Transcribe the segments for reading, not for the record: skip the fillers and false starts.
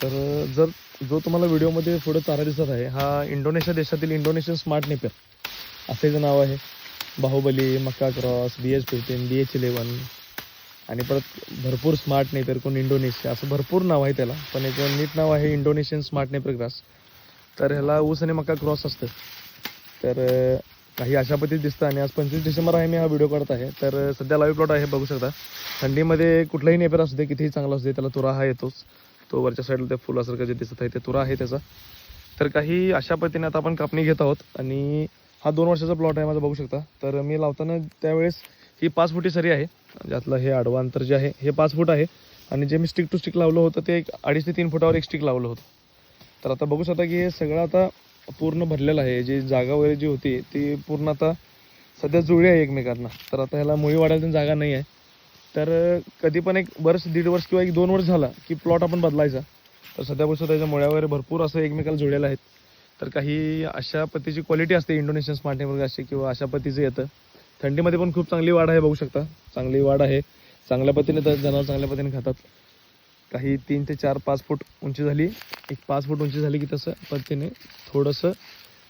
तर जर जो तुम्हाला व्हिडिओमध्ये पुढे चारा दिसत आहे हा इंडोनेशिया देशातील इंडोनेशियन स्मार्ट नेपियर असे जे नाव आहे. बाहुबली, मक्का क्रॉस, BH15, BH11 आणि परत भरपूर स्मार्ट नेपियर, कोण इंडोनेशिया, असं भरपूर नाव आहे त्याला. पण एक नीट नाव आहे इंडोनेशियन स्मार्ट नेपियर ग्रास. तर ह्याला ऊस आणि मका क्रॉस असतं. तर काही अशा पद्धतीत दिसतं. आणि आज 25 डिसेंबर आहे, मी हा व्हिडिओ करत आहे. तर सध्या लाईव्ह प्लॉट आहे, बघू शकता. थंडीमध्ये कुठलाही नेपियर असू दे, कितीही चांगला असू दे, त्याला तुरा हा येतोच. तो वरच्या साईडला त्या फुलासारखं जे दिसत आहे ते तुरा आहे त्याचा. तर काही अशा पद्धतीने आता आपण कापणी घेत आहोत. आणि हा 2 वर्षाचा प्लॉट आहे माझा, बघू शकता. तर मी लावताना त्यावेळेस ही 5 फुटी सरी आहे. ज्यातलं हे आडवं अंतर जे आहे हे 5 फूट आहे. आणि जे मी स्टिक टू स्टिक लावलं होतं ते 2.5 ते 3 फुटावर एक स्टिक लावलं होतं. तर आता बघू शकता की हे सगळं आता पूर्ण भरलेलं आहे. जी जागा वगैरे जी होती ती पूर्ण आता सध्या जुळली आहे एकमेकांना. तर आता ह्याला मुळी वाढायला जागा नाही आहे. तर कधी पण 1 वर्ष, 1.5 वर्ष किंवा 1-2 वर्ष झाला की प्लॉट आपण बदलायचा. तर सध्या बघू शकता त्याच्या मुळ्या वगैरे भरपूर असं एकमेकाला जुळलेलं आहेत. तर काही अशा पद्धतीची क्वालिटी असते इंडोनेशियन स्मार्ट नेपियर अशी, किंवा अशा पद्धतीचं येतं. थंडीमध्ये पण खूप चांगली वाढ आहे, बघू शकता. चांगली वाढ आहे, चांगल्या पद्धतीने जनावर चांगल्या पद्धतीने खातात. काही 3 ते 4-5 फूट उंची झाली, एक 5 फूट उंची झाली की तसं पद्धतीने थोडंसं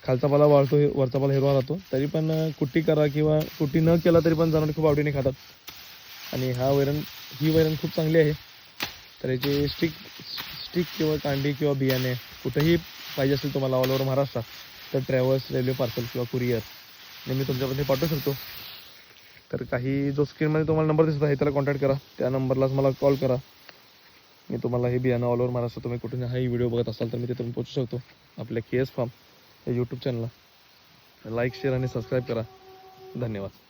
खालचा पाला वाळतो, वरचा पाला हिरवा राहतो. तरी पण कुट्टी करा किंवा कुट्टी न केला तरी पण जनावर खूप आवडीने खातात. आणि ही वैरण खूप चांगली आहे. तर याची स्टिक किंवा कांडी किंवा बियाणे कुठेही पाहिजे असेल तुम्हाला ऑल ओव्हर महाराष्ट्रात, तर ट्रॅव्हल्स, रेल्वे पार्सल किंवा कुरिअर मी तुमच्यापर्यंत पाठवू शकतो. तर काही जो स्क्रीनमध्ये तुम्हाला नंबर दिसत आहे त्याला कॉन्टॅक्ट करा, त्या नंबरलाच मला कॉल करा. मी तुम्हाला हे बियाणं ऑल ओव्हर महाराष्ट्र, तुम्ही कुठून हाही व्हिडिओ बघत असाल तर मी तिथून पोहोचू शकतो. आपल्या KS फार्म या यूट्यूब चॅनलला लाईक, शेअर आणि सबस्क्राईब करा. धन्यवाद.